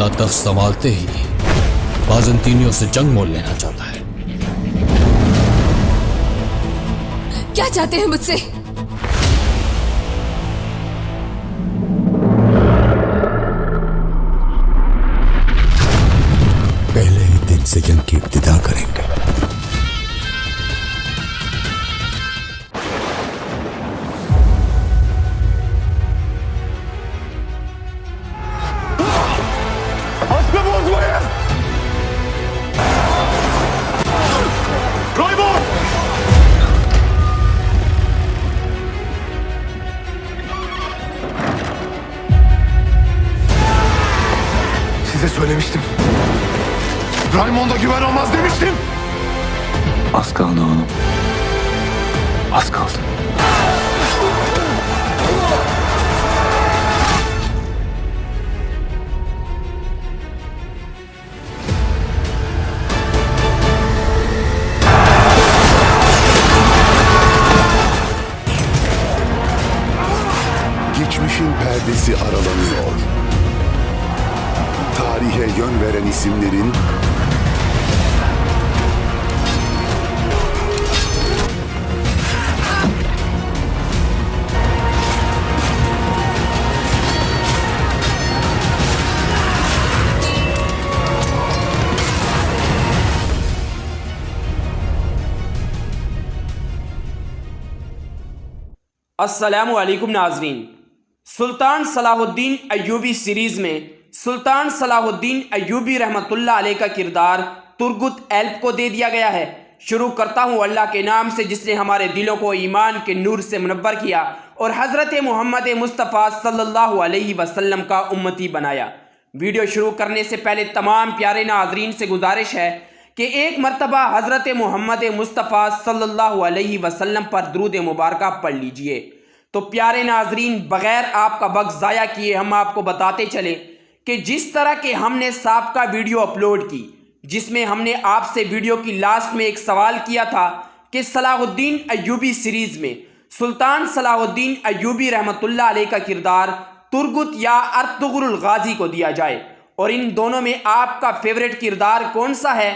اپنا تخت سنبھالتے ہی بازنطینیوں سے جنگ مول لینا چاہتا ہے۔ کیا چاہتے ہیں مجھ سے؟ پہلے ہی دن سے جنگ کی ابتدا کریں گے۔ Size söylemiştim. Raymonda güven olmaz demiştim. Az kaldı oğlum. Az kaldı. Geçmişin perdesi aralanıyor. Tarihe yön veren isimlerin السلام علیکم ناظرین۔ سلطان صلاح الدین ایوبی سیریز میں سلطان صلاح الدین ایوبی رحمۃ اللہ علیہ کا کردار ترگت ایلپ کو دے دیا گیا ہے۔ شروع کرتا ہوں اللہ کے نام سے جس نے ہمارے دلوں کو ایمان کے نور سے منور کیا اور حضرت محمد مصطفیٰ صلی اللہ علیہ وسلم کا امتی بنایا۔ ویڈیو شروع کرنے سے پہلے تمام پیارے ناظرین سے گزارش ہے کہ ایک مرتبہ حضرت محمد مصطفیٰ صلی اللہ علیہ وسلم پر درود مبارکہ پڑھ لیجئے۔ تو پیارے ناظرین، بغیر آپ کا وقت ضائع کیے ہم آپ کو بتاتے چلیں کہ جس طرح کہ ہم نے سابقہ ویڈیو اپلوڈ کی جس میں ہم نے آپ سے ویڈیو کی لاسٹ میں ایک سوال کیا تھا کہ صلاح الدین ایوبی سیریز میں سلطان صلاح الدین ایوبی رحمۃ اللہ علیہ کا کردار ترگت یا ارطغرل الغازی کو دیا جائے، اور ان دونوں میں آپ کا فیوریٹ کردار کون سا ہے،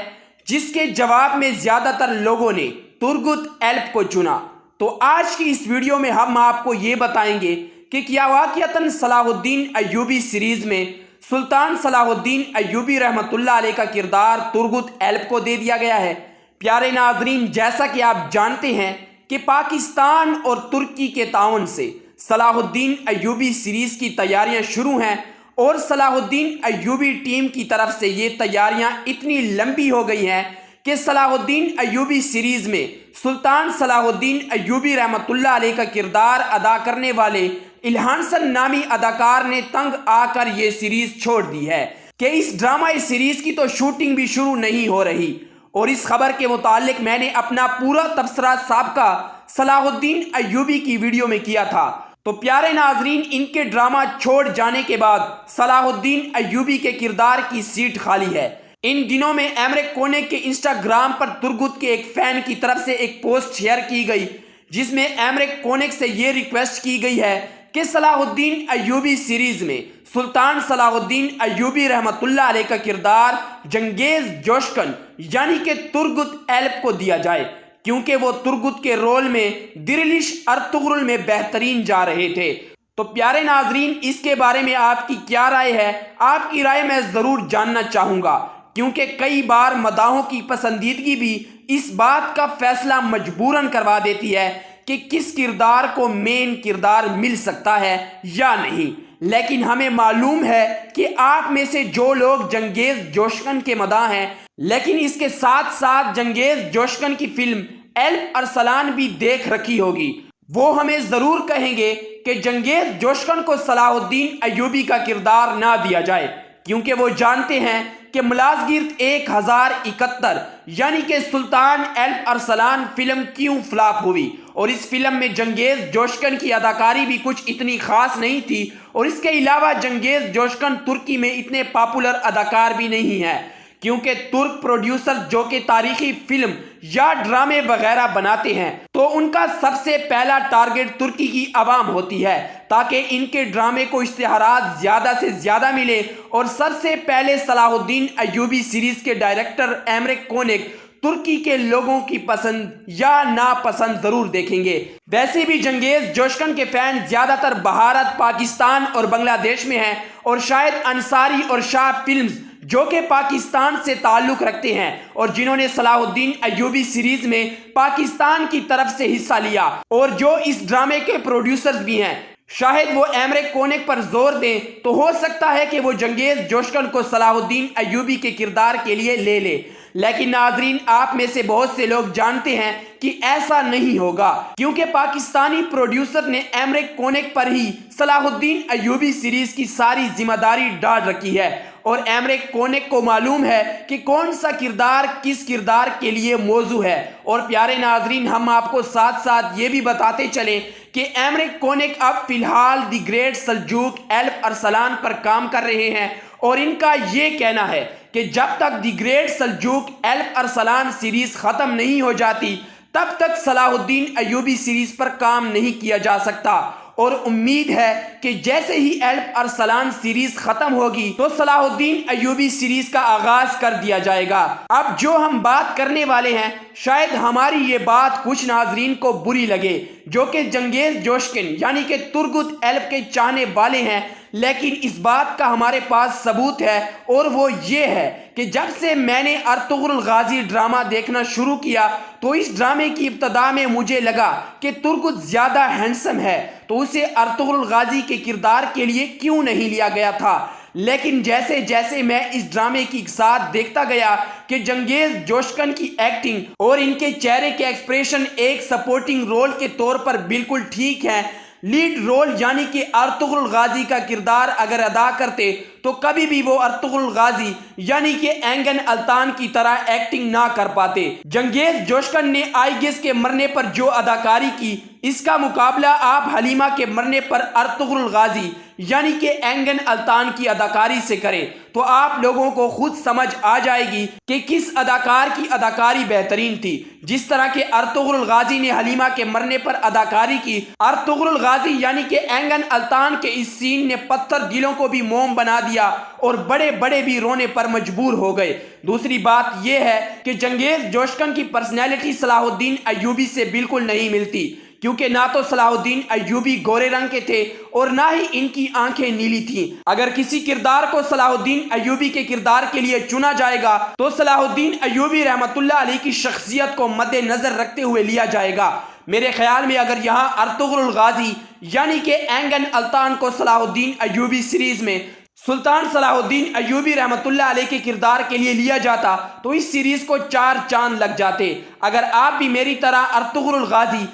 جس کے جواب میں زیادہ تر لوگوں نے ترگت ایلپ کو چنا۔ تو آج کی اس ویڈیو میں ہم آپ کو یہ بتائیں گے کہ کیا واقعتاً صلاح الدین ایوبی سیریز میں سلطان صلاح الدین ایوبی رحمۃ اللہ علیہ کا کردار ترگت ایلپ کو دے دیا گیا ہے۔ پیارے ناظرین، جیسا کہ آپ جانتے ہیں کہ پاکستان اور ترکی کے تعاون سے صلاح الدین ایوبی سیریز کی تیاریاں شروع ہیں، اور صلاح الدین ایوبی ٹیم کی طرف سے یہ تیاریاں اتنی لمبی ہو گئی ہیں کہ صلاح الدین ایوبی سیریز میں سلطان صلاح الدین ایوبی رحمۃ اللہ علیہ کا کردار ادا کرنے والے الہانسن نامی اداکار نے تنگ آ کر یہ سیریز چھوڑ دی ہے کہ اس ڈرامہ سیریز کی تو شوٹنگ بھی شروع نہیں ہو رہی۔ اور اس خبر کے متعلق میں نے اپنا پورا تبصرہ سابقہ صلاح الدین ایوبی کی ویڈیو میں کیا تھا۔ تو پیارے ناظرین، ان کے ڈرامہ چھوڑ جانے کے بعد صلاح الدین ایوبی کے کردار کی سیٹ خالی ہے۔ ان دنوں میں ایمرک کونیک کے انسٹاگرام پر ترگت کے ایک فین کی طرف سے ایک پوسٹ شیئر کی گئی جس میں ایمرک کونیک سے یہ ریکویسٹ کی گئی ہے کہ صلاح الدین ایوبی سیریز میں سلطان صلاح الدین ایوبی رحمۃ اللہ علیہ کا کردار جنگیز جوشکن یعنی کہ ترگت ایلپ کو دیا جائے، کیونکہ وہ ترگت کے رول میں درلش ارطغرل میں بہترین جا رہے تھے۔ تو پیارے ناظرین، اس کے بارے میں آپ کی کیا رائے ہے؟ آپ کی رائے میں ضرور جاننا چاہوں گا، کیونکہ کئی بار مداحوں کی پسندیدگی بھی اس بات کا فیصلہ مجبوراً کروا دیتی ہے کہ کس کردار کو مین کردار مل سکتا ہے یا نہیں۔ لیکن ہمیں معلوم ہے کہ آپ میں سے جو لوگ جنگیز جوشکن کے مداح ہیں، لیکن اس کے ساتھ ساتھ جنگیز جوشکن کی فلم ایلپ ارسلان بھی دیکھ رکھی ہوگی، وہ ہمیں ضرور کہیں گے کہ جنگیز جوشکن کو صلاح الدین ایوبی کا کردار نہ دیا جائے، کیونکہ وہ جانتے ہیں کہ ملازگرد 1071 یعنی کہ سلطان ایلپ ارسلان فلم کیوں فلاپ ہوئی، اور اس فلم میں جنگیز جوشکن کی اداکاری بھی کچھ اتنی خاص نہیں تھی، اور اس کے علاوہ جنگیز جوشکن ترکی میں اتنے پاپولر اداکار بھی نہیں ہیں، کیونکہ ترک پروڈیوسر جو کہ تاریخی فلم یا ڈرامے وغیرہ بناتے ہیں تو ان کا سب سے پہلا ٹارگٹ ترکی کی عوام ہوتی ہے تاکہ ان کے ڈرامے کو اشتہارات زیادہ سے زیادہ ملے، اور سب سے پہلے صلاح الدین ایوبی سیریز کے ڈائریکٹر ایمرے کونک ترکی کے لوگوں کی پسند یا ناپسند ضرور دیکھیں گے۔ ویسے بھی چنگیز جوشکن کے فین زیادہ تر بھارت، پاکستان اور بنگلہ دیش میں ہیں، اور شاہد انصاری اور شاہ فلمز جو کہ پاکستان سے تعلق رکھتے ہیں اور جنہوں نے صلاح الدین ایوبی سیریز میں پاکستان کی طرف سے حصہ لیا اور جو اس ڈرامے کے پروڈیوسرز بھی ہیں، شاہد وہ ایمرے کونک پر زور دیں تو ہو سکتا ہے کہ وہ چنگیز جوشکن کو صلاح الدین ایوبی کے کردار کے لیے لے لے، لیکن ناظرین آپ میں سے بہت سے لوگ جانتے ہیں کہ ایسا نہیں ہوگا، کیونکہ پاکستانی پروڈیوسر نے ایمرے کونک پر ہی صلاح الدین ایوبی سیریز کی ساری ذمہ داری ڈال رکھی ہے، اور ایمرے کونک کو معلوم ہے کہ کون سا کردار کس کردار کے لیے موزوں ہے۔ اور پیارے ناظرین ہم آپ کو ساتھ ساتھ یہ بھی بتاتے چلیں کہ ایمرے کونک اب فی الحال the great Seljuk Alp Arslan پر کام کر رہے ہیں، اور ان کا یہ کہنا ہے کہ جب تک the great Seljuk Alp Arslan series ختم نہیں ہو جاتی تب تک صلاح الدین ایوبی سیریز پر کام نہیں کیا جا سکتا، اور امید ہے کہ جیسے ہی ایلپ ارسلان سیریز ختم ہوگی تو صلاح الدین ایوبی سیریز کا آغاز کر دیا جائے گا۔ اب جو ہم بات کرنے والے ہیں شاید ہماری یہ بات کچھ ناظرین کو بری لگے جو کہ چنگیز جوشکن یعنی کہ ترگت ایلپ کے چاہنے والے ہیں، لیکن اس بات کا ہمارے پاس ثبوت ہے، اور وہ یہ ہے کہ جب سے میں نے ارطغرل غازی ڈرامہ دیکھنا شروع کیا تو اس ڈرامے کی ابتدا میں مجھے لگا کہ ترگت زیادہ ہینڈسم ہے تو اسے ارطغرل غازی کے کردار کے لیے کیوں نہیں لیا گیا تھا، لیکن جیسے جیسے میں اس ڈرامے کی ساتھ دیکھتا گیا کہ چنگیز جوشکن کی ایکٹنگ اور ان کے چہرے کے ایکسپریشن ایک سپورٹنگ رول کے طور پر بالکل ٹھیک ہیں، لیڈ رول یعنی کہ ارطغرل غازی کا کردار اگر ادا کرتے تو کبھی بھی وہ ارطغرل غازی یعنی کہ اینگن التان کی طرح ایکٹنگ نہ کر پاتے۔ چنگیز جوشکن نے آئیگس کے مرنے پر جو اداکاری کی اس کا مقابلہ آپ حلیمہ کے مرنے پر ارطغرل غازی یعنی کہ اینگن التان کی اداکاری سے کریں تو آپ لوگوں کو خود سمجھ آ جائے گی کہ کس اداکار کی اداکاری بہترین تھی۔ جس طرح کہ ارطغرل غازی نے حلیمہ کے مرنے پر اداکاری کی، ارطغرل غازی یعنی کہ اینگن التان کے اس سین نے پتھر دلوں کو بھی موم بنا دیا اور بڑے بڑے بھی رونے پر مجبور ہو گئے۔ دوسری بات یہ ہے کہ چنگیز جوشکن کی پرسنالٹی صلاح الدین ایوبی سے بالکل نہیں ملتی، کیونکہ نہ تو صلاح الدین ایوبی گورے رنگ کے تھے اور نہ ہی ان کی آنکھیں نیلی تھیں۔ اگر کسی کردار کو صلاح الدین ایوبی کے کردار کے لیے چنا جائے گا تو صلاح الدین ایوبی رحمۃ اللہ علیہ کی شخصیت کو مد نظر رکھتے ہوئے لیا جائے گا۔ میرے خیال میں اگر یہاں ارطغرل غازی یعنی کہ اینگن التان کو صلاح الدین ایوبی سیریز میں سلطان صلاح الدین ایوبی رحمۃ اللہ علیہ کے کردار کے لیے لیا جاتا تو اس سیریز کو 4 چاند لگ جاتے۔ اگر آپ بھی میری طرح ارطغرل غازی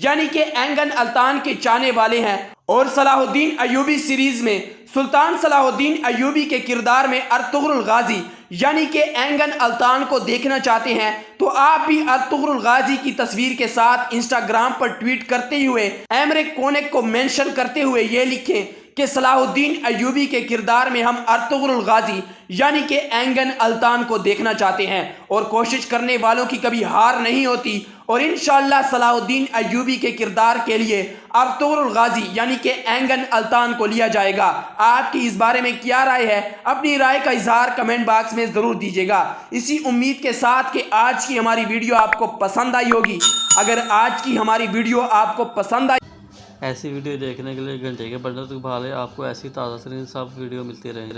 یعنی کہ اینگن التان کے چاہنے والے ہیں اور صلاح الدین ایوبی سیریز میں سلطان صلاح الدین ایوبی کے کردار میں ارطغرل غازی یعنی کہ اینگن التان کو دیکھنا چاہتے ہیں تو آپ بھی ارطغرل غازی کی تصویر کے ساتھ انسٹاگرام پر ٹویٹ کرتے ہوئے ایمرے کونک کو مینشن کرتے ہوئے یہ لکھیں کہ صلاح الدین ایوبی کے کردار میں ہم ارطغرل غازی یعنی کہ اینگن التان کو دیکھنا چاہتے ہیں، اور کوشش کرنے والوں کی کبھی ہار نہیں ہوتی، اور انشاءاللہ صلاح الدین ایوبی کے کردار کے لیے ارطغرل غازی یعنی کہ اینگن التان کو لیا جائے گا۔ آپ کی اس بارے میں کیا رائے ہے؟ اپنی رائے کا اظہار کمنٹ باکس میں ضرور دیجیے گا، اسی امید کے ساتھ کہ آج کی ہماری ویڈیو آپ کو پسند آئی ہوگی۔ اگر آج کی ہماری ویڈیو آپ کو پسند آئی ایسی ویڈیو دیکھنے کے لیے گھنٹے کے بٹن تک دبا لیں، آپ کو ایسی تازہ ترین سب ویڈیو ملتی رہیں۔